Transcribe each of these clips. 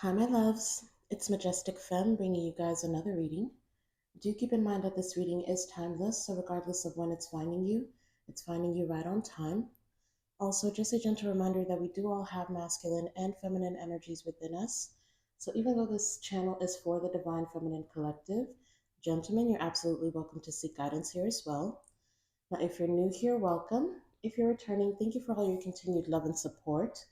Hi, my loves. It's Majestic Femme bringing you guys another reading. Do keep in mind that this reading is timeless, so regardless of when it's finding you right on time. Also, just a gentle reminder that we do all have masculine and feminine energies within us. So even though this channel is for the Divine Feminine Collective, gentlemen, you're absolutely welcome to seek guidance here as well. Now, if you're new here, welcome. If you're returning, thank you for all your continued love and support.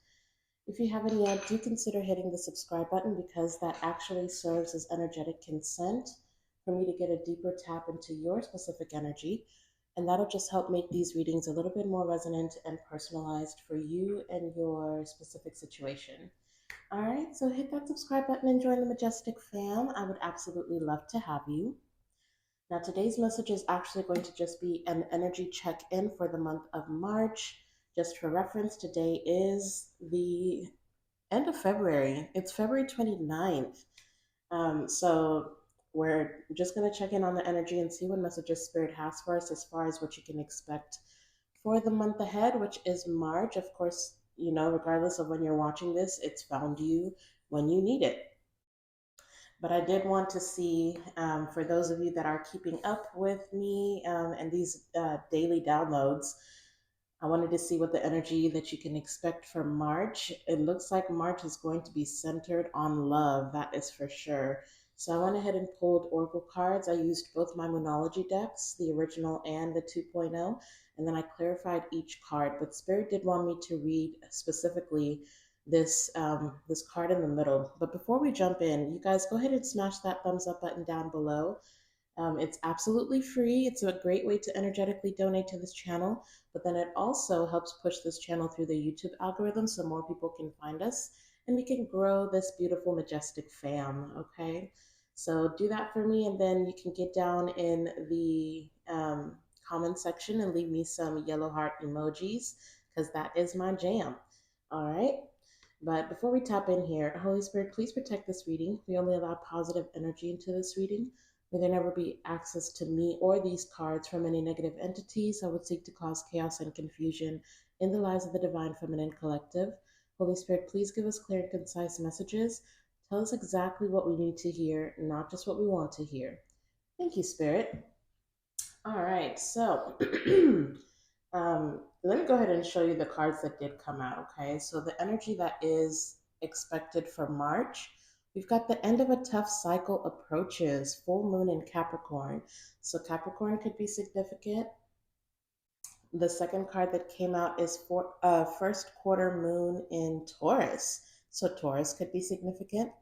If you haven't yet, do consider hitting the subscribe button because that actually serves as energetic consent for me to get a deeper tap into your specific energy. And that'll just help make these readings a little bit more resonant and personalized for you and your specific situation. All right, so hit that subscribe button and join the Majestic fam. I would absolutely love to have you. Now, today's message is actually going to just be an energy check in for the month of March. Just for reference, today is the end of February. It's February 29th. So we're just going to check in on the energy and see what messages Spirit has for us as far as what you can expect for the month ahead, which is March. Of course, regardless of when you're watching this, it's found you when you need it. But I did want to see, for those of you that are keeping up with me and these daily downloads, I wanted to see what the energy that you can expect for March. It looks like March is going to be centered on love, that is for sure. So I went ahead and pulled oracle cards. I used both my Moonology decks, the original and the 2.0, and then I clarified each card. But Spirit did want me to read specifically this card in the middle. But before we jump in, you guys go ahead and smash that thumbs up button down below. It's absolutely free. It's a great way to energetically donate to this channel, but then it also helps push this channel through the YouTube algorithm so more people can find us and we can grow this beautiful, majestic fam. Okay, so do that for me, and then you can get down in the comment section and leave me some yellow heart emojis because that is my jam. All right. But before we tap in here, Holy Spirit, please protect this reading. We only allow positive energy into this reading. May there never be access to me or these cards from any negative entities that would seek to cause chaos and confusion in the lives of the Divine Feminine Collective. Holy Spirit, please give us clear and concise messages. Tell us exactly what we need to hear, not just what we want to hear. Thank you, Spirit. All right, so let me go ahead and show you the cards that did come out, okay? So the energy that is expected for March, we've got the end of a tough cycle approaches, full moon in Capricorn. So Capricorn could be significant. The second card that came out is for first quarter moon in Taurus. So Taurus could be significant.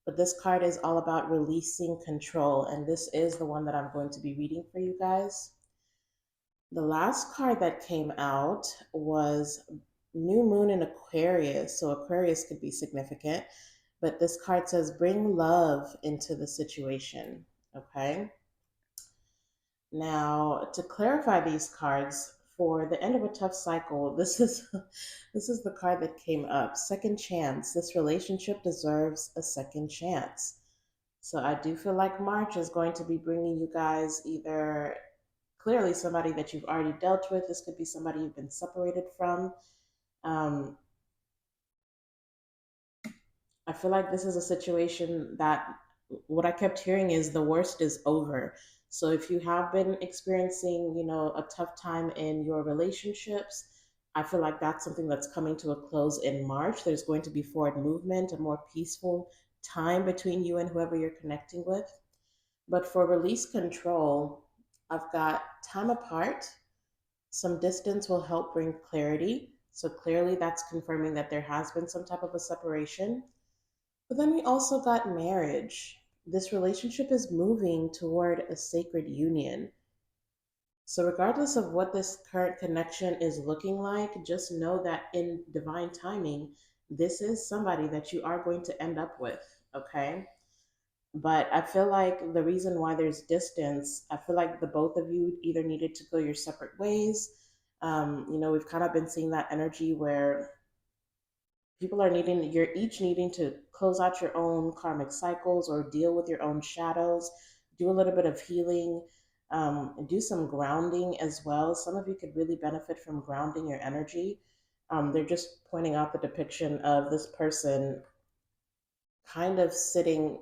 But this card is all about releasing control, and this is the one that I'm going to be reading for you guys. The last card that came out was New Moon in Aquarius. So Aquarius could be significant, but this card says bring love into the situation. Okay. Now, to clarify these cards, for the end of a tough cycle, this is the card that came up. Second chance. This relationship deserves a second chance. So I do feel like March is going to be bringing you guys either clearly somebody that you've already dealt with. This could be somebody you've been separated from. Um, I feel like this is a situation that what I kept hearing is the worst is over. So if you have been experiencing, a tough time in your relationships, I feel like that's something that's coming to a close in March. There's going to be forward movement, a more peaceful time between you and whoever you're connecting with. But for release control, I've got time apart. Some distance will help bring clarity. So clearly, that's confirming that there has been some type of a separation. But then we also got marriage. This relationship is moving toward a sacred union. So, regardless of what this current connection is looking like, just know that in divine timing, this is somebody that you are going to end up with, okay? But I feel like the reason why there's distance, I feel like the both of you either needed to go your separate ways. We've kind of been seeing that energy where you're each needing to close out your own karmic cycles or deal with your own shadows, do a little bit of healing, and do some grounding as well. Some of you could really benefit from grounding your energy. They're just pointing out the depiction of this person kind of sitting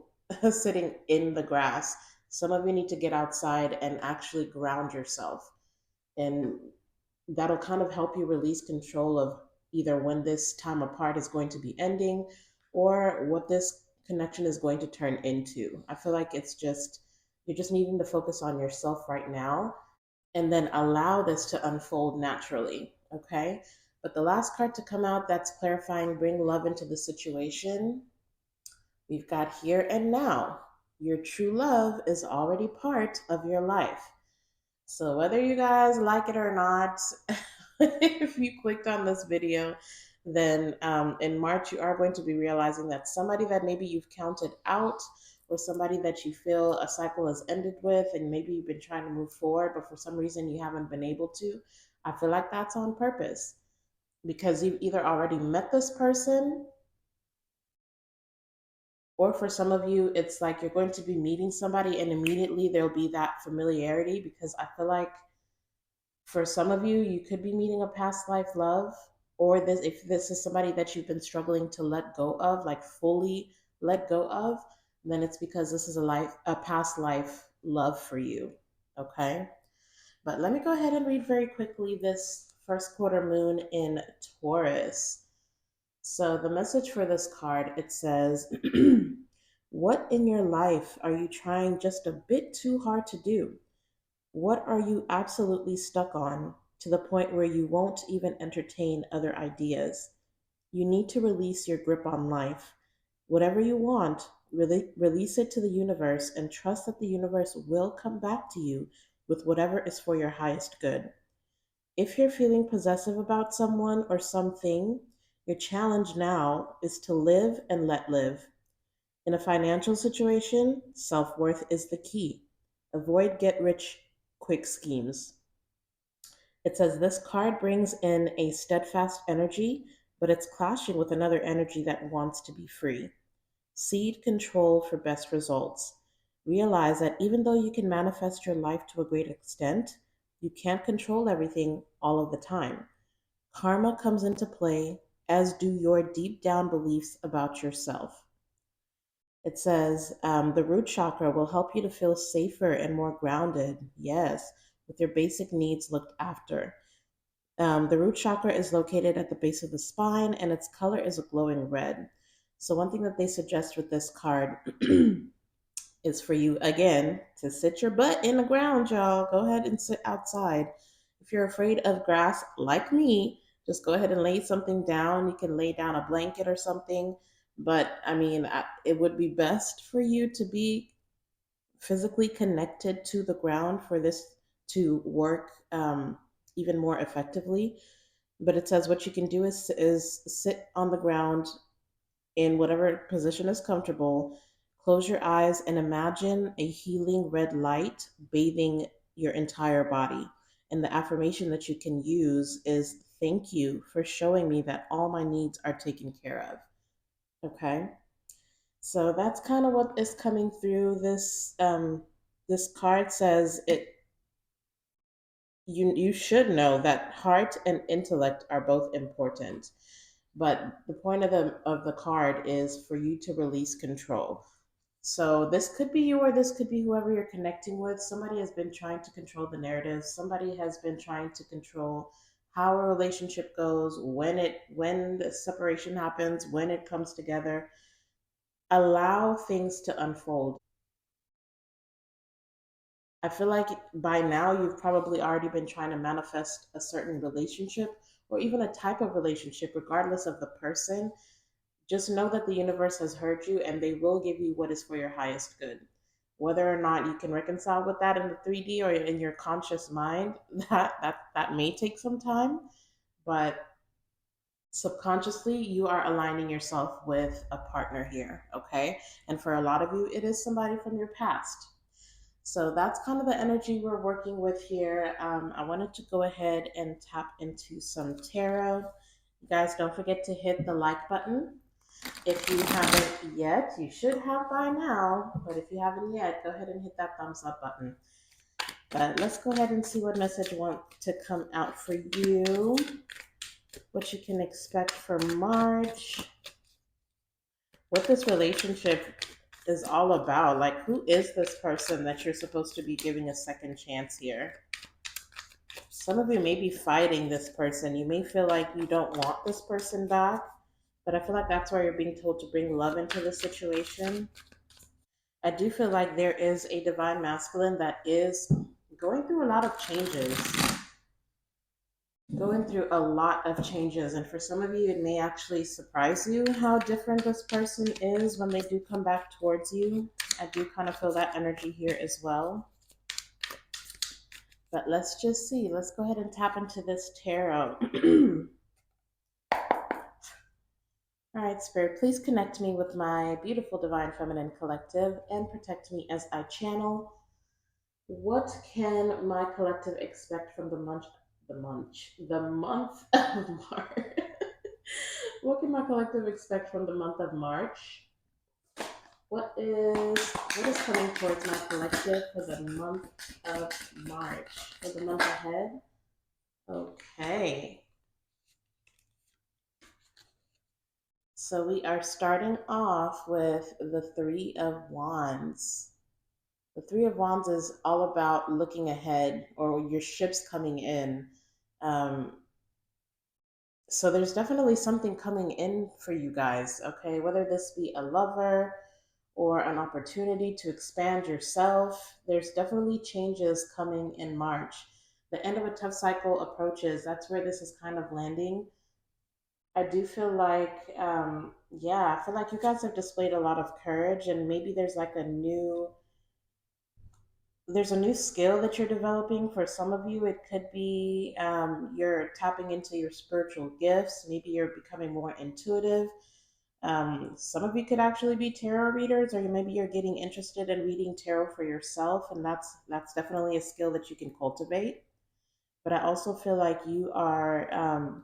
sitting in the grass. Some of you need to get outside and actually ground yourself. And that'll kind of help you release control of either when this time apart is going to be ending or what this connection is going to turn into. I feel like it's just, you're just needing to focus on yourself right now and then allow this to unfold naturally. Okay. But the last card to come out that's clarifying, bring love into the situation, we've got here and now. Your true love is already part of your life. So whether you guys like it or not, if you clicked on this video, then in March you are going to be realizing that somebody that maybe you've counted out or somebody that you feel a cycle has ended with and maybe you've been trying to move forward, but for some reason you haven't been able to, I feel like that's on purpose because you've either already met this person or for some of you, it's like you're going to be meeting somebody and immediately there'll be that familiarity because I feel like for some of you, you could be meeting a past life love, or this if this is somebody that you've been struggling to let go of, like fully let go of, then it's because this is a past life love for you. Okay? But let me go ahead and read very quickly this first quarter moon in Taurus. So the message for this card, it says, what in your life are you trying just a bit too hard to do? What are you absolutely stuck on to the point where you won't even entertain other ideas? You need to release your grip on life. Whatever you want, release it to the universe and trust that the universe will come back to you with whatever is for your highest good. If you're feeling possessive about someone or something, your challenge now is to live and let live. In a financial situation, self worth is the key. Avoid get rich quick schemes. It says this card brings in a steadfast energy, but it's clashing with another energy that wants to be free. Seed control for best results. Realize that even though you can manifest your life to a great extent, you can't control everything all of the time. Karma comes into play, as do your deep down beliefs about yourself. It says the root chakra will help you to feel safer and more grounded. Yes, with your basic needs looked after. The root chakra is located at the base of the spine and its color is a glowing red. So, one thing that they suggest with this card is for you, again, to sit your butt in the ground, y'all. Go ahead and sit outside. If you're afraid of grass, like me, just go ahead and lay something down. You can lay down a blanket or something. But I mean, it would be best for you to be physically connected to the ground for this to work even more effectively. But it says what you can do is sit on the ground in whatever position is comfortable. Close your eyes and imagine a healing red light bathing your entire body. And the affirmation that you can use is thank you for showing me that all my needs are taken care of. Okay? So that's kind of what is coming through this this card says it you should know that heart and intellect are both important. But the point of the card is for you to release control. So this could be you or this could be whoever you're connecting with. Somebody has been trying to control the narrative. Somebody has been trying to control how a relationship goes, when the separation happens, when it comes together. Allow things to unfold. I feel like by now you've probably already been trying to manifest a certain relationship or even a type of relationship, regardless of the person. Just know that the universe has heard you and they will give you what is for your highest good. Whether or not you can reconcile with that in the 3D or in your conscious mind, that may take some time, but subconsciously you are aligning yourself with a partner here, okay? And for a lot of you, it is somebody from your past. So that's kind of the energy we're working with here. I wanted to go ahead and tap into some tarot. You guys, don't forget to hit the like button. If you haven't yet, you should have by now. But if you haven't yet, go ahead and hit that thumbs up button. But let's go ahead and see what message want to come out for you. What you can expect for March. what this relationship is all about. Like, who is this person that you're supposed to be giving a second chance here? Some of you may be fighting this person. You may feel like you don't want this person back, but I feel like that's why you're being told to bring love into the situation. I do feel like there is a divine masculine that is going through a lot of changes, going through a lot of changes. And for some of you, it may actually surprise you how different this person is when they do come back towards you. I do kind of feel that energy here as well. But let's just see. Let's go ahead and tap into this tarot. All right, Spirit, please connect me with my beautiful Divine Feminine Collective and protect me as I channel. What can my collective expect from the month of March? What can my collective expect from the month of March? What is coming towards my collective for the month of March? For the month ahead? Okay. So we are starting off with the Three of Wands. The Three of Wands is all about looking ahead or your ships coming in. Um, so there's definitely something coming in for you guys, okay? Whether this be a lover or an opportunity to expand yourself, there's definitely changes coming in March. The end of a tough cycle approaches. That's where this is kind of landing. I do feel like, yeah, I feel like you guys have displayed a lot of courage, and maybe there's a new skill that you're developing. For some of you, it could be you're tapping into your spiritual gifts. Maybe you're becoming more intuitive. Some of you could actually be tarot readers, or maybe you're getting interested in reading tarot for yourself, and that's definitely a skill that you can cultivate. But I also feel like you are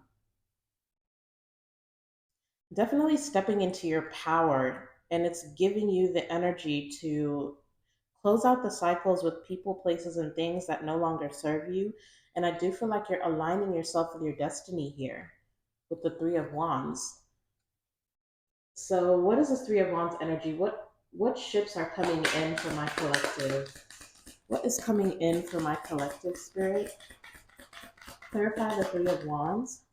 definitely stepping into your power, and it's giving you the energy to close out the cycles with people, places, and things that no longer serve you. And I do feel like you're aligning yourself with your destiny here with the Three of Wands. So, what is this Three of Wands energy? What ships are coming in for my collective? What is coming in for my collective, Spirit? Clarify the Three of Wands.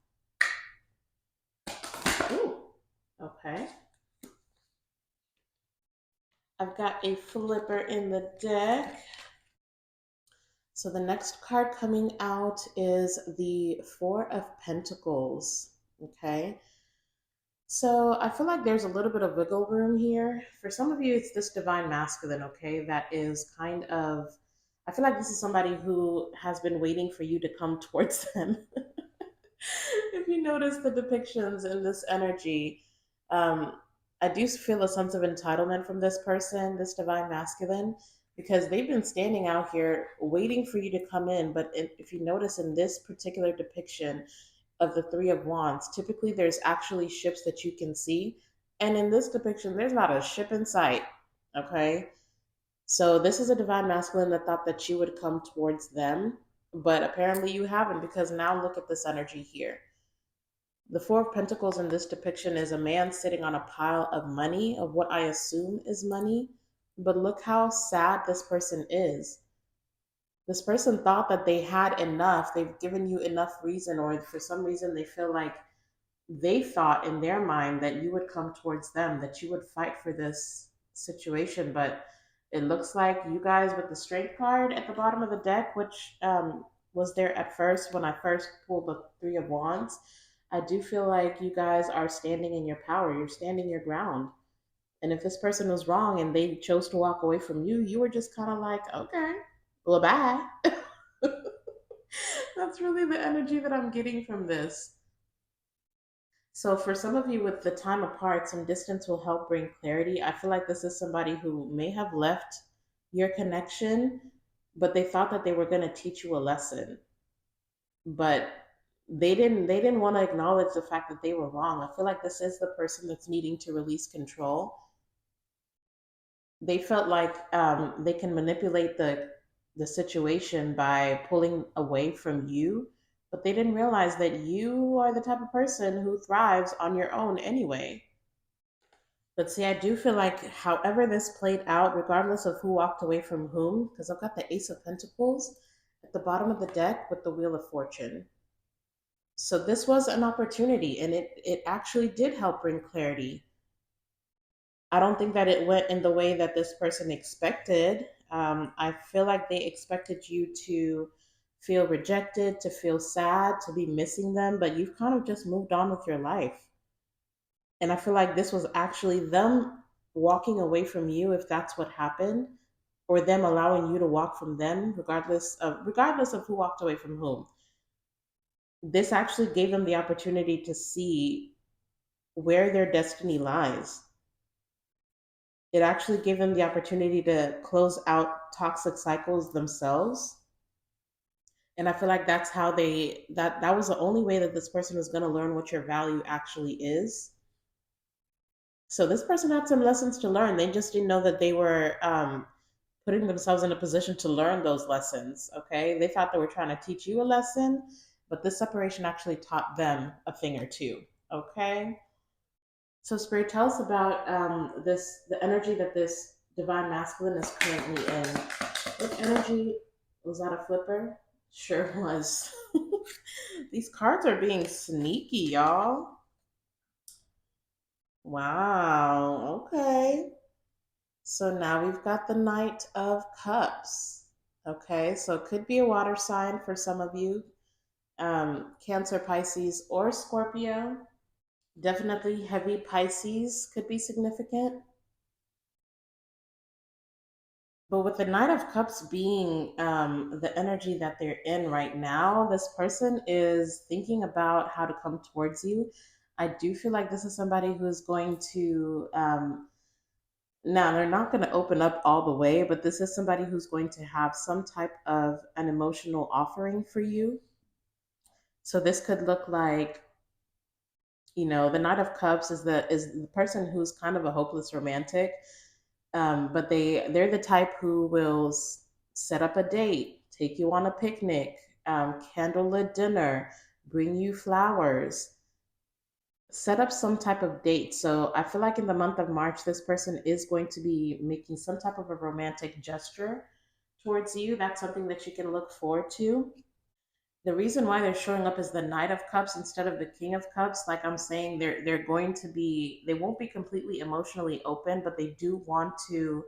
Ooh, okay. I've got a flipper in the deck. So the next card coming out is the Four of Pentacles. Okay. So I feel like there's a little bit of wiggle room here. For some of you, it's this divine masculine, okay, that is kind of, I feel like this is somebody who has been waiting for you to come towards them. If you notice the depictions in this energy, um, I do feel a sense of entitlement from this person, this divine masculine, because they've been standing out here waiting for you to come in. But if you notice in this particular depiction of the Three of Wands, typically there's actually ships that you can see. And in this depiction, there's not a ship in sight. Okay. So this is a divine masculine that thought that you would come towards them, but apparently you haven't, because now look at this energy here. The Four of Pentacles in this depiction is a man sitting on a pile of money, of what I assume is money. But look how sad this person is. This person thought that they had enough. They've given you enough reason, or for some reason they feel like they thought in their mind that you would come towards them, that you would fight for this situation. But it looks like you guys, with the Strength card at the bottom of the deck, which was there at first when I first pulled the Three of Wands, I do feel like you guys are standing in your power. You're standing your ground. And if this person was wrong and they chose to walk away from you, you were just kind of like, okay, well, bye. That's really the energy that I'm getting from this. So, for some of you with the time apart, some distance will help bring clarity. I feel like this is somebody who may have left your connection, but they thought that they were going to teach you a lesson. But they didn't want to acknowledge the fact that they were wrong. I feel like this is the person that's needing to release control. They felt like they can manipulate the situation by pulling away from you, but they didn't realize that you are the type of person who thrives on your own anyway. But see, I do feel like, however this played out, regardless of who walked away from whom, because I've got the Ace of Pentacles at the bottom of the deck with the Wheel of Fortune. So this was an opportunity, and it actually did help bring clarity. I don't think that it went in the way that this person expected. I feel like they expected you to feel rejected, to feel sad, to be missing them, but you've kind of just moved on with your life. And I feel like this was actually them walking away from you, if that's what happened, or them allowing you to walk from them, regardless of who walked away from whom. This actually gave them the opportunity to see where their destiny lies. It actually gave them the opportunity to close out toxic cycles themselves. And I feel like that's how that was the only way that this person was going to learn what your value actually is. So this person had some lessons to learn. They just didn't know that they were putting themselves in a position to learn those lessons. Okay, they thought they were trying to teach you a lesson, but this separation actually taught them a thing or two. Okay, so Spirit, tell us about the energy that this divine masculine is currently in. What energy was that? A flipper? Sure was. These cards are being sneaky, y'all. Wow. Okay. So now we've got the Knight of Cups. Okay, so it could be a water sign for some of you, Cancer, Pisces, or Scorpio. Definitely heavy Pisces could be significant. But with the Knight of Cups being the energy that they're in right now, this person is thinking about how to come towards you. I do feel like this is somebody who's going to now, they're not going to open up all the way, but this is somebody who's going to have some type of an emotional offering for you. So this could look like, the Knight of Cups is the person who's kind of a hopeless romantic, but they're the type who will set up a date, take you on a picnic, candlelit dinner, bring you flowers, set up some type of date. So I feel like in the month of March, this person is going to be making some type of a romantic gesture towards you. That's something that you can look forward to. The reason why they're showing up as the Knight of Cups instead of the King of Cups, like I'm saying, they won't be completely emotionally open, but they do want to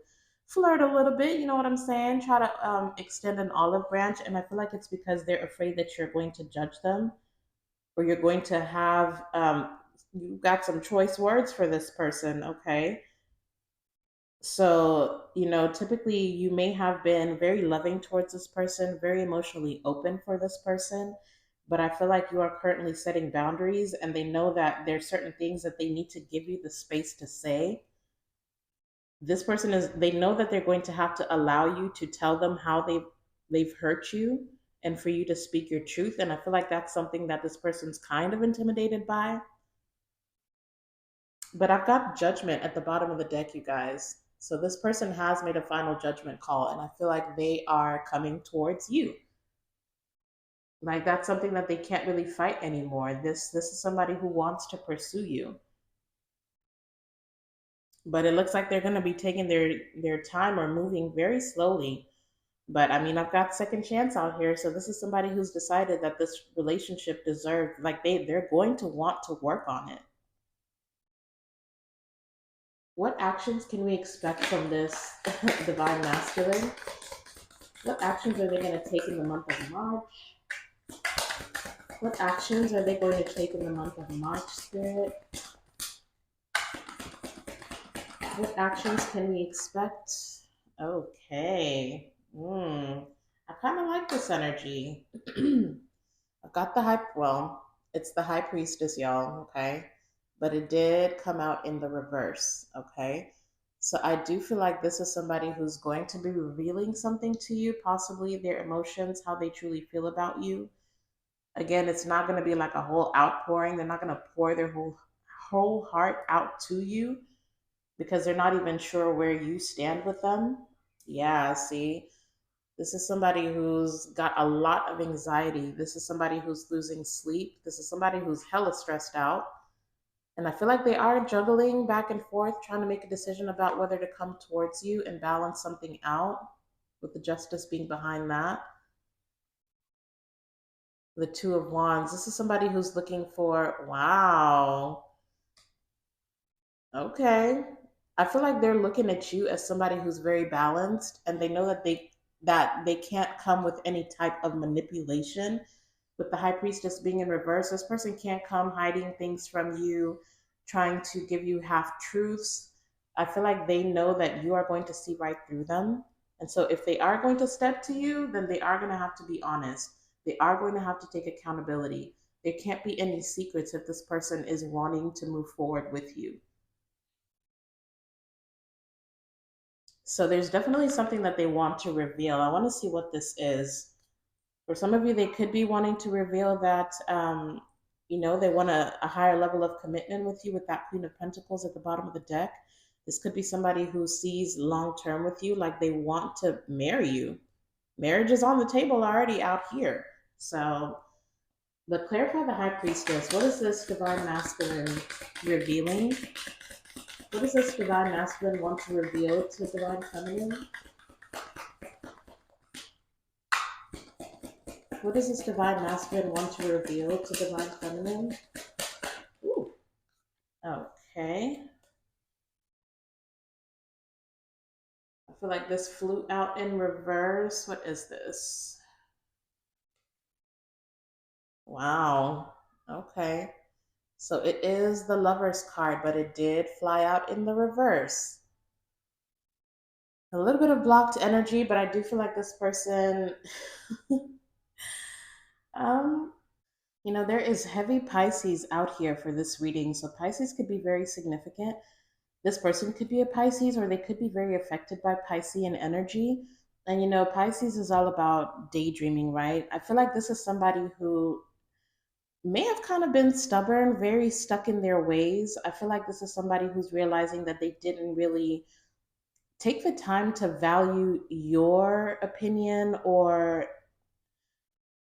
flirt a little bit. You know what I'm saying? Try to extend an olive branch, and I feel like it's because they're afraid that you're going to judge them, or you're going to have you've got some choice words for this person. Okay, so typically you may have been very loving towards this person, very emotionally open for this person, but I feel like you are currently setting boundaries, and they know that there's certain things that they need to give you the space to say. This person is they know that they're going to have to allow you to tell them how they've hurt you, and for you to speak your truth, and I feel like that's something that this person's kind of intimidated by. But I've got judgment at the bottom of the deck, you guys. So this person has made a final judgment call, and I feel like they are coming towards you. Like that's something that they can't really fight anymore. This is somebody who wants to pursue you. But it looks like they're going to be taking their time or moving very slowly. But I mean, I've got second chance out here, so this is somebody who's decided that this relationship deserved, like they're going to want to work on it. What actions can we expect from this divine masculine? What actions are they going to take in the month of March? What actions are they going to take in the month of March, Spirit? What actions can we expect? Okay. I kind of like this energy. I've got it's the High Priestess, y'all, okay? But it did come out in the reverse, okay? So I do feel like this is somebody who's going to be revealing something to you, possibly their emotions, how they truly feel about you. Again, it's not going to be like a whole outpouring. They're not going to pour their whole heart out to you because they're not even sure where you stand with them. Yeah, see, this is somebody who's got a lot of anxiety. This is somebody who's losing sleep. This is somebody who's hella stressed out. And I feel like they are juggling back and forth, trying to make a decision about whether to come towards you and balance something out, with the justice being behind that. The Two of Wands. This is somebody who's looking for, wow, okay. I feel like they're looking at you as somebody who's very balanced, and they know that they can't come with any type of manipulation. With the High Priestess being in reverse, this person can't come hiding things from you, trying to give you half truths. I feel like they know that you are going to see right through them. And so if they are going to step to you, then they are going to have to be honest. They are going to have to take accountability. There can't be any secrets if this person is wanting to move forward with you. So there's definitely something that they want to reveal. I want to see what this is. For some of you, they could be wanting to reveal that, they want a higher level of commitment with you with that Queen of Pentacles at the bottom of the deck. This could be somebody who sees long term with you, like they want to marry you. Marriage is on the table already out here. So, but clarify the High Priestess. What is this Divine Masculine revealing? What does this Divine Masculine want to reveal to the Divine Feminine? What does this Divine Masculine want to reveal to Divine Feminine? Ooh. Okay. I feel like this flew out in reverse. What is this? Wow. Okay. So it is the Lover's card, but it did fly out in the reverse. A little bit of blocked energy, but I do feel like this person, um, there is heavy Pisces out here for this reading. So Pisces could be very significant. This person could be a Pisces, or they could be very affected by Piscean energy. And Pisces is all about daydreaming, right? I feel like this is somebody who may have kind of been stubborn, very stuck in their ways. I feel like this is somebody who's realizing that they didn't really take the time to value your opinion, or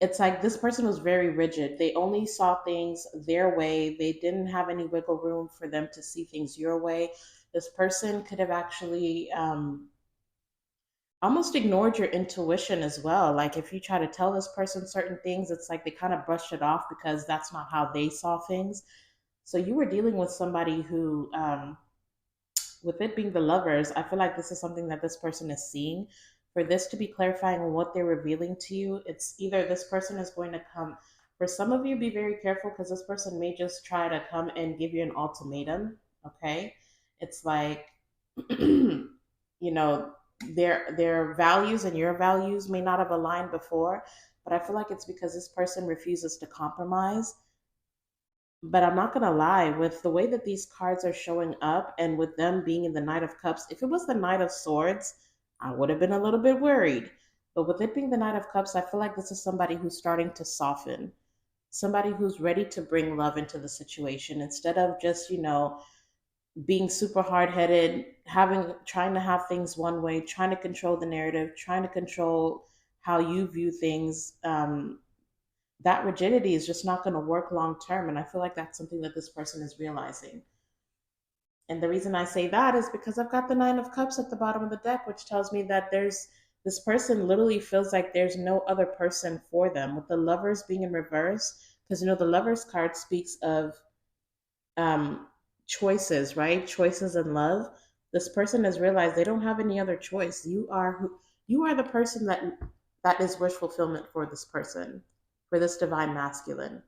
it's like this person was very rigid. They only saw things their way. They didn't have any wiggle room for them to see things your way. This person could have actually almost ignored your intuition as well. Like if you try to tell this person certain things, it's like they kind of brush it off because that's not how they saw things. So you were dealing with somebody who, with it being the Lovers, I feel like this is something that this person is seeing. For this to be clarifying what they're revealing to you, it's either this person is going to come. For some of you, be very careful because this person may just try to come and give you an ultimatum. Okay, it's like, know, their values and your values may not have aligned before, but I feel like it's because this person refuses to compromise. But I'm not going to lie, with the way that these cards are showing up and with them being in the Knight of Cups, if it was the Knight of Swords, I would have been a little bit worried. But with it being the Knight of Cups, I feel like this is somebody who's starting to soften, somebody who's ready to bring love into the situation instead of just, being super hard headed, trying to have things one way, trying to control the narrative, trying to control how you view things. That rigidity is just not going to work long term. And I feel like that's something that this person is realizing. And the reason I say that is because I've got the Nine of Cups at the bottom of the deck, which tells me that this person literally feels like there's no other person for them. With the Lovers being in reverse, because the Lovers card speaks of um, choices, right? Choices in love. This person has realized they don't have any other choice. You are the person that is wish fulfillment for this person, for this Divine Masculine.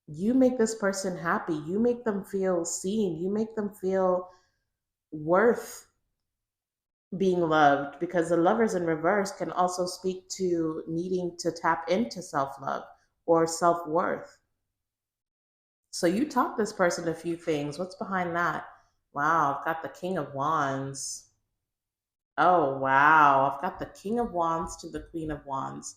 You make this person happy. You make them feel seen. You make them feel worth being loved, because the Lovers in reverse can also speak to needing to tap into self-love or self-worth. So you taught this person a few things. What's behind that? Wow, I've got the King of Wands. Oh, wow. I've got the King of Wands to the Queen of Wands.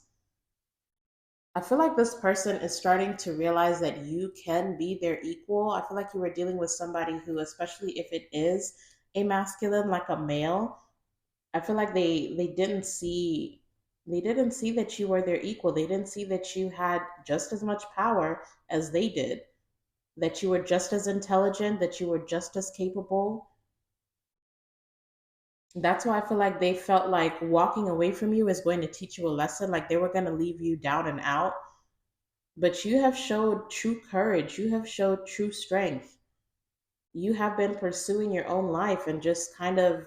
I feel like this person is starting to realize that you can be their equal. I feel like you were dealing with somebody who, especially if it is a masculine, like a male, I feel like they didn't see that you were their equal. They didn't see that you had just as much power as they did. that you were just as intelligent, that you were just as capable. That's why I feel like they felt like walking away from you is going to teach you a lesson, like they were going to leave you down and out. But you have showed true courage, you have showed true strength. You have been pursuing your own life and just kind of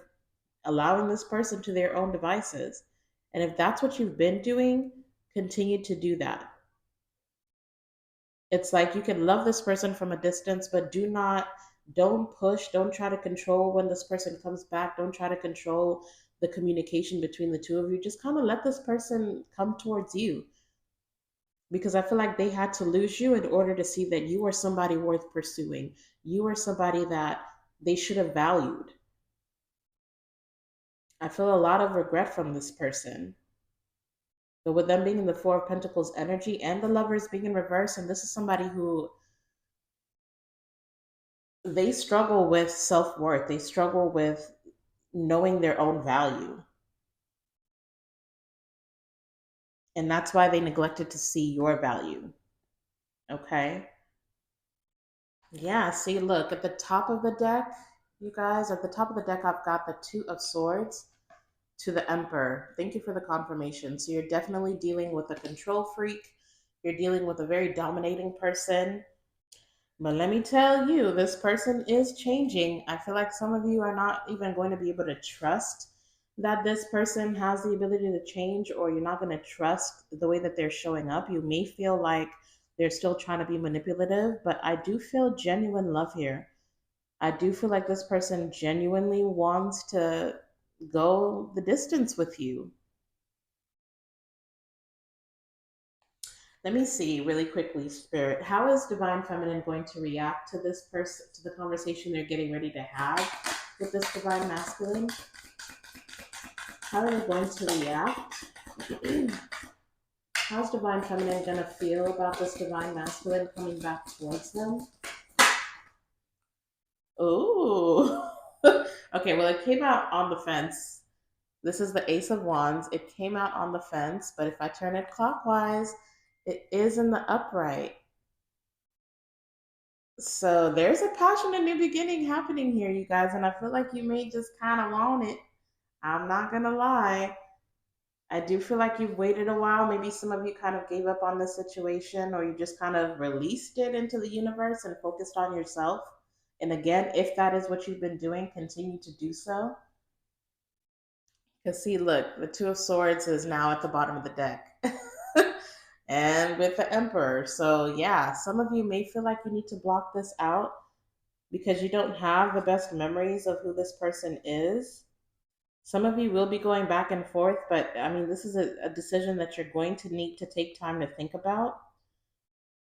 allowing this person to their own devices. And if that's what you've been doing, continue to do that. It's like you can love this person from a distance, but don't push, don't try to control when this person comes back, don't try to control the communication between the two of you. Just kind of let this person come towards you, because I feel like they had to lose you in order to see that you are somebody worth pursuing. You are somebody that they should have valued. I feel a lot of regret from this person. But with them being in the Four of Pentacles energy and the Lovers being in reverse, and this is somebody who they struggle with self worth, they struggle with knowing their own value. And that's why they neglected to see your value. Okay. Yeah. See, look at the top of the deck, you guys, at the top of the deck, I've got the Two of Swords to the Emperor. Thank you for the confirmation. So you're definitely dealing with a control freak. You're dealing with a very dominating person. But let me tell you, this person is changing. I feel like some of you are not even going to be able to trust that this person has the ability to change, or you're not going to trust the way that they're showing up. You may feel like they're still trying to be manipulative, but I do feel genuine love here. I do feel like this person genuinely wants to go the distance with you. Let me see really quickly, Spirit. How is Divine Feminine going to react to this person, to the conversation they're getting ready to have with this Divine Masculine? How are they going to react? How's Divine Feminine going to feel about this Divine Masculine coming back towards them? Ooh. Okay, well, it came out on the fence. This is the Ace of Wands. It came out on the fence, but if I turn it clockwise, it is in the upright. So there's a passionate new beginning happening here, you guys, and I feel like you may just kind of want it. I'm not gonna lie. I do feel like you've waited a while. Maybe some of you kind of gave up on the situation, or you just kind of released it into the universe and focused on yourself. And again, if that is what you've been doing, continue to do so. Because see, look, the Two of Swords is now at the bottom of the deck. And with the Emperor. So yeah, some of you may feel like you need to block this out because you don't have the best memories of who this person is. Some of you will be going back and forth, but I mean, this is a decision that you're going to need to take time to think about.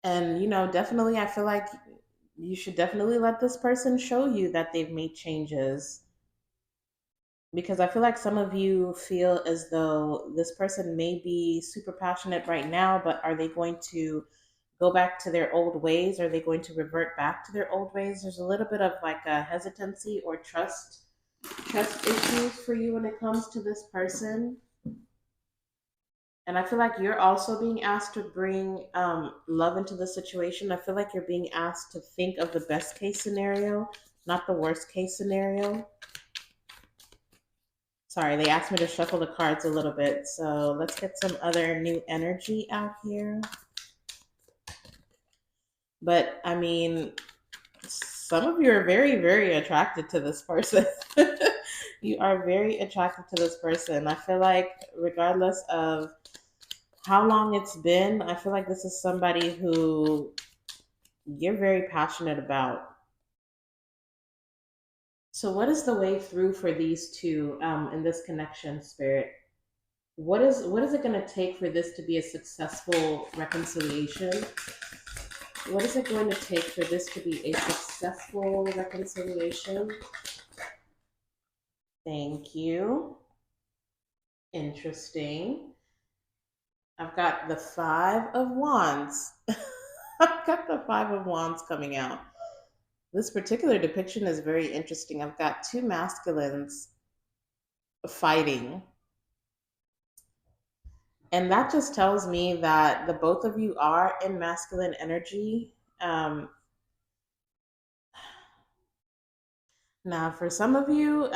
And, definitely, I feel like you should definitely let this person show you that they've made changes, because I feel like some of you feel as though this person may be super passionate right now, but are they going to go back to their old ways? Are they going to revert back to their old ways? There's a little bit of like a hesitancy or trust issues for you when it comes to this person. And I feel like you're also being asked to bring love into the situation. I feel like you're being asked to think of the best case scenario, not the worst case scenario. Sorry, they asked me to shuffle the cards a little bit. So let's get some other new energy out here. But I mean, some of you are very, very attracted to this person. You are very attracted to this person. I feel like, regardless of how long it's been, I feel like this is somebody who you're very passionate about. So, what is the way through for these two in this connection, Spirit? What is it going to take for this to be a successful reconciliation? What is it going to take for this to be a successful reconciliation? Thank you. Interesting. I've got the Five of Wands. I've got the Five of Wands coming out. This particular depiction is very interesting. I've got two masculines fighting. And that just tells me that the both of you are in masculine energy. Now, for some of you,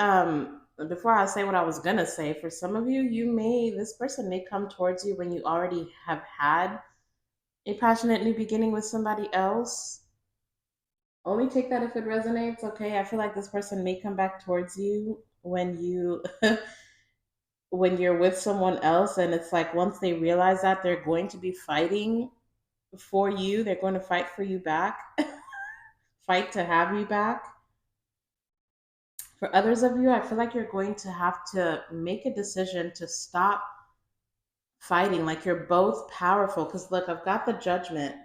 before I say what I was gonna say, for some of you, this person may come towards you when you already have had a passionate new beginning with somebody else. Only take that if it resonates, okay? I feel like this person may come back towards you when you when you're with someone else, and it's like once they realize that they're going to be fighting for you, they're going to fight for you back, fight to have you back. For others of you, I feel like you're going to have to make a decision to stop fighting. Like you're both powerful. Because look, I've got the judgment.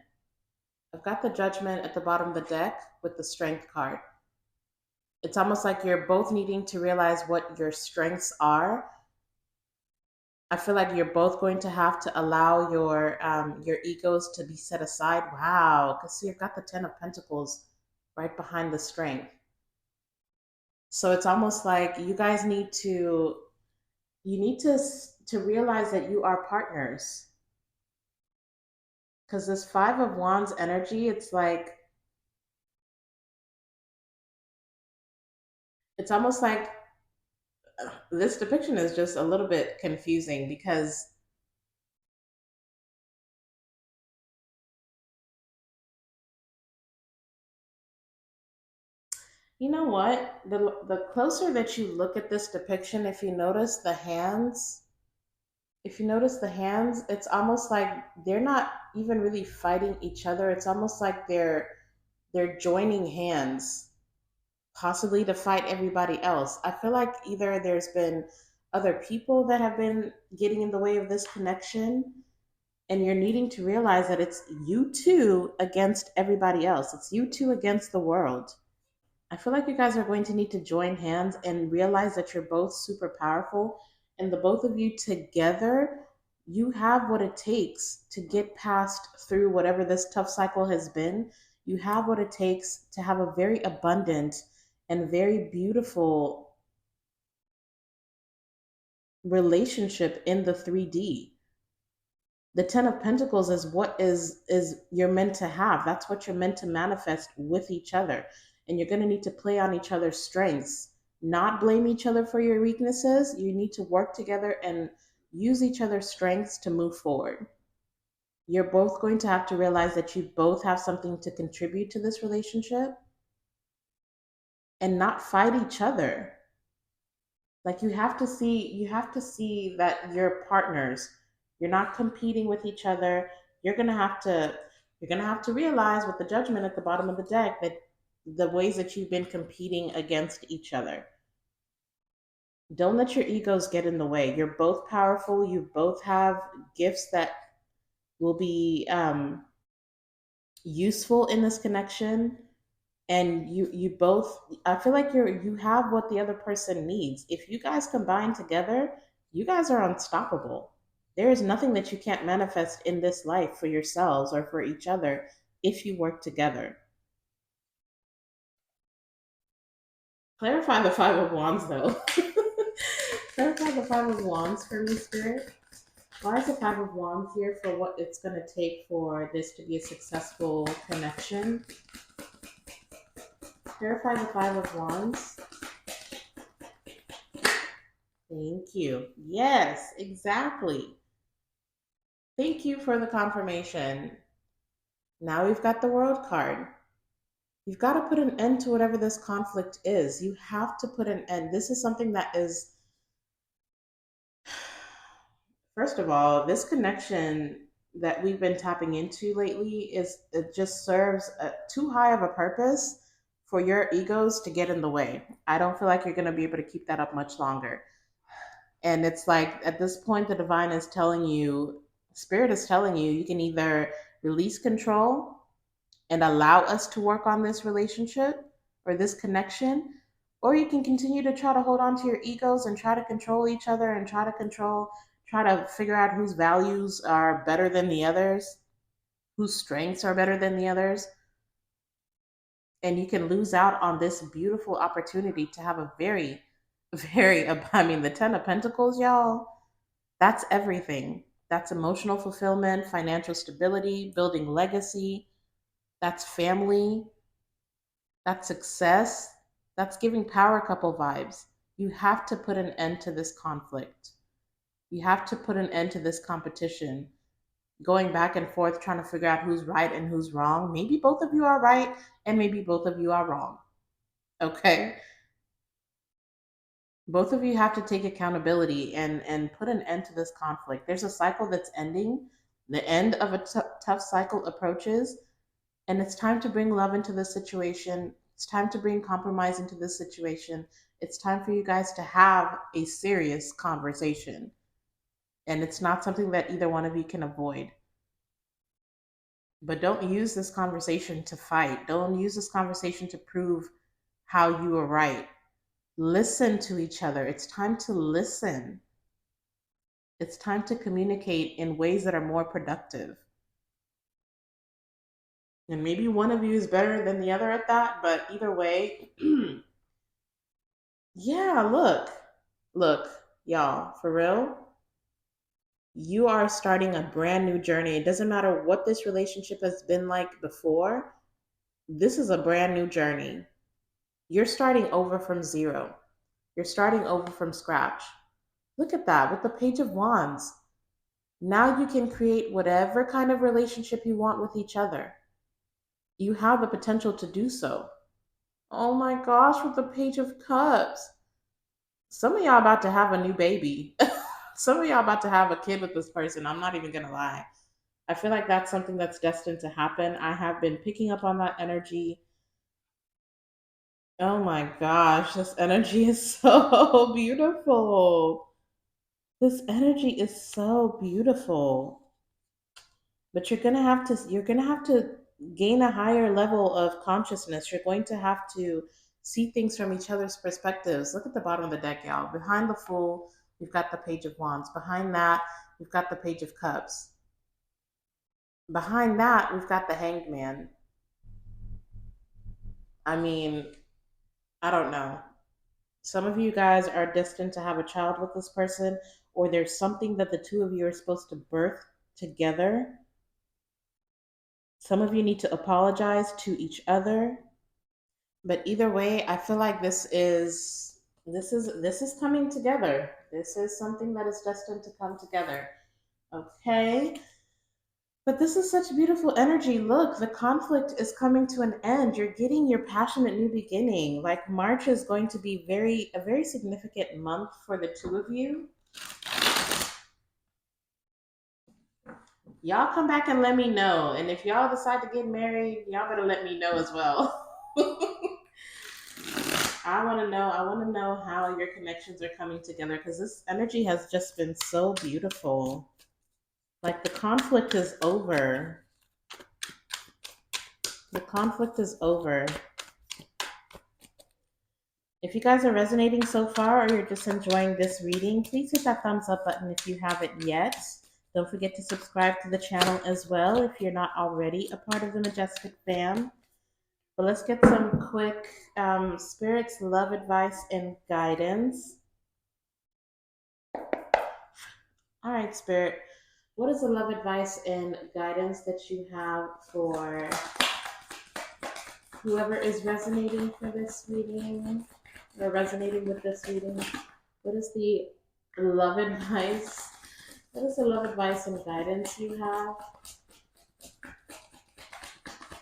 I've got the judgment at the bottom of the deck with the strength card. It's almost like you're both needing to realize what your strengths are. I feel like you're both going to have to allow your egos to be set aside. Wow, because see, you've got the Ten of Pentacles right behind the strength. So it's almost like you guys need to realize that you are partners. Because this Five of Wands energy, it's almost like this depiction is just a little bit confusing because you know what? The closer that you look at this depiction, if you notice the hands, it's almost like they're not even really fighting each other. It's almost like they're joining hands, possibly to fight everybody else. I feel like either there's been other people that have been getting in the way of this connection, and you're needing to realize that it's you two against everybody else. It's you two against the world. I feel like you guys are going to need to join hands and realize that you're both super powerful, and the both of you together, you have what it takes to get past through whatever this tough cycle has been. You have what it takes to have a very abundant and very beautiful relationship in the 3D. The Ten of Pentacles is what is you're meant to have. That's what you're meant to manifest with each other. And you're going to need to play on each other's strengths, not blame each other for your weaknesses. You need to work together and use each other's strengths to move forward. You're both going to have to realize that you both have something to contribute to this relationship and not fight each other. Like you have to see that you're partners. You're not competing with each other. You're gonna have to you're gonna have to realize with the judgment at the bottom of the deck that the ways that you've been competing against each other. Don't let your egos get in the way. You're both powerful. You both have gifts that will be useful in this connection, and you both, I feel like you have what the other person needs. If you guys combine together, you guys are unstoppable. There is nothing that you can't manifest in this life for yourselves or for each other if you work together. Clarify the Five of Wands though. Clarify the Five of Wands for me, Spirit. Why is the Five of Wands here for what it's going to take for this to be a successful connection? Clarify the Five of Wands. Thank you. Yes, exactly. Thank you for the confirmation. Now we've got the World card. You've got to put an end to whatever this conflict is. You have to put an end. This is something that is, first of all, this connection that we've been tapping into lately it just serves too high of a purpose for your egos to get in the way. I don't feel like you're going to be able to keep that up much longer. And it's like at this point, the divine is telling you, spirit is telling you, you can either release control and allow us to work on this relationship or this connection, or you can continue to try to hold on to your egos and try to control each other and try to figure out whose values are better than the others, whose strengths are better than the others. And you can lose out on this beautiful opportunity to have a very, very, I mean, the Ten of Pentacles, y'all, that's everything. That's emotional fulfillment, financial stability, building legacy, that's family, that's success. That's giving power couple vibes. You have to put an end to this conflict. You have to put an end to this competition, going back and forth trying to figure out who's right and who's wrong. Maybe both of you are right and maybe both of you are wrong. Okay? Both of you have to take accountability and put an end to this conflict. There's a cycle that's ending. The end of a tough cycle approaches, and it's time to bring love into this situation. It's time to bring compromise into this situation. It's time for you guys to have a serious conversation. And it's not something that either one of you can avoid. But don't use this conversation to fight. Don't use this conversation to prove how you are right. Listen to each other. It's time to listen. It's time to communicate in ways that are more productive. And maybe one of you is better than the other at that, but either way, yeah, look, y'all, for real, you are starting a brand new journey. It doesn't matter what this relationship has been like before, this is a brand new journey. You're starting over from zero, you're starting over from scratch. Look at that with the Page of Wands. Now you can create whatever kind of relationship you want with each other. You have the potential to do so. Oh my gosh, with the Page of Cups. Some of y'all about to have a new baby. Some of y'all about to have a kid with this person. I'm not even going to lie. I feel like that's something that's destined to happen. I have been picking up on that energy. Oh my gosh, this energy is so beautiful. This energy is so beautiful. But you're going to have to gain a higher level of consciousness. You're going to have to see things from each other's perspectives. Look at the bottom of the deck, y'all. Behind the Fool, we've got the Page of Wands. Behind that, we've got the Page of Cups. Behind that, we've got the Hanged Man. I mean, I don't know. Some of you guys are destined to have a child with this person, or there's something that the two of you are supposed to birth together. Some of you need to apologize to each other. But either way, I feel like this is coming together. This is something that is destined to come together. Okay? But this is such beautiful energy. Look, the conflict is coming to an end. You're getting your passionate new beginning. Like March is going to be a very significant month for the two of you. Y'all come back and let me know. And if y'all decide to get married, y'all better let me know as well. I want to know. I want to know how your connections are coming together because this energy has just been so beautiful. Like the conflict is over. The conflict is over. If you guys are resonating so far or you're just enjoying this reading, please hit that thumbs up button if you haven't yet. Don't forget to subscribe to the channel as well if you're not already a part of the Majestic fam. But let's get some quick spirits, love advice, and guidance. All right, Spirit. What is the love advice and guidance that you have for whoever is resonating for this reading or resonating with this reading? What is the love advice? What is the love advice and guidance you have?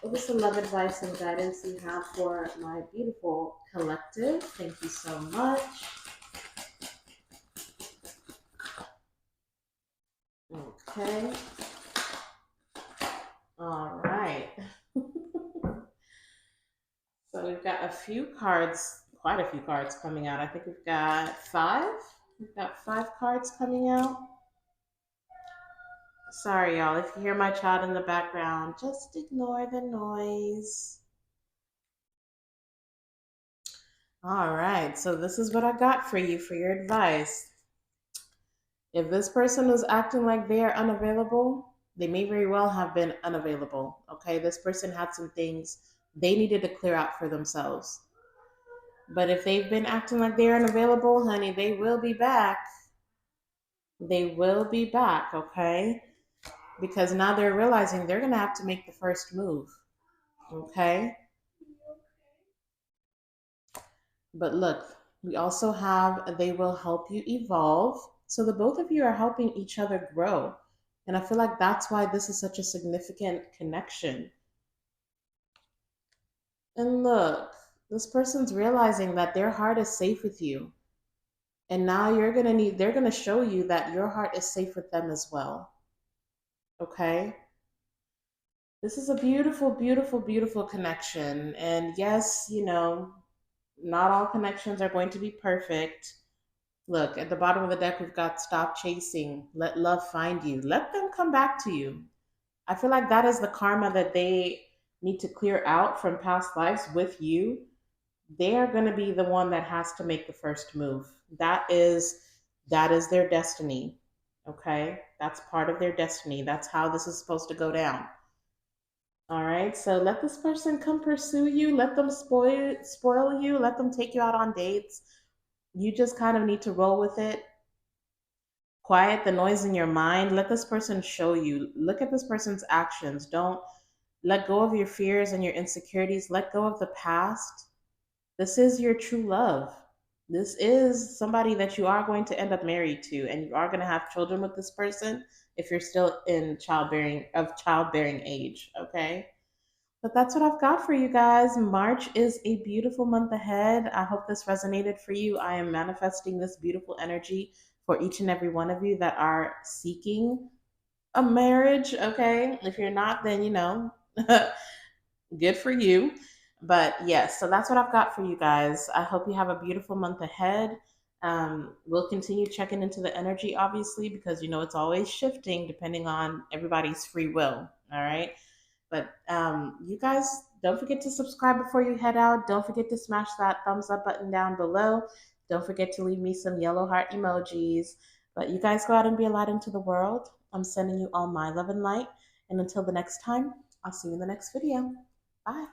What is the love advice and guidance you have for my beautiful collective? Thank you so much. Okay. All right. So we've got a few cards, quite a few cards coming out. I think we've got five. We've got 5 cards coming out. Sorry, y'all, if you hear my child in the background, just ignore the noise. All right, so this is what I got for you for your advice. If this person is acting like they are unavailable, they may very well have been unavailable. Okay, this person had some things they needed to clear out for themselves. But if they've been acting like they're unavailable, honey, they will be back. They will be back, okay? Because now they're realizing they're going to have to make the first move, okay? But look, we also have they will help you evolve. So the both of you are helping each other grow. And I feel like that's why this is such a significant connection. And look, this person's realizing that their heart is safe with you. And now they're going to show you that your heart is safe with them as well. Okay? This is a beautiful, beautiful, beautiful connection. And yes, not all connections are going to be perfect. Look, at the bottom of the deck, we've got stop chasing, let love find you, let them come back to you. I feel like that is the karma that they need to clear out from past lives with you. They are going to be the one that has to make the first move. That is their destiny. Okay? That's part of their destiny. That's how this is supposed to go down. All right, so let this person come pursue you. Let them spoil you. Let them take you out on dates. You just kind of need to roll with it. Quiet the noise in your mind. Let this person show you. Look at this person's actions. Don't let go of your fears and your insecurities. Let go of the past. This is your true love. This is somebody that you are going to end up married to, and you are going to have children with this person if you're still in childbearing age. Okay. But that's what I've got for you guys. March is a beautiful month ahead. I hope this resonated for you. I am manifesting this beautiful energy for each and every one of you that are seeking a marriage. Okay. If you're not, then, good for you. But yes, so that's what I've got for you guys. I hope you have a beautiful month ahead. We'll continue checking into the energy, obviously, because it's always shifting depending on everybody's free will. All right. But you guys, don't forget to subscribe before you head out. Don't forget to smash that thumbs up button down below. Don't forget to leave me some yellow heart emojis. But you guys go out and be a light into the world. I'm sending you all my love and light. And until the next time, I'll see you in the next video. Bye.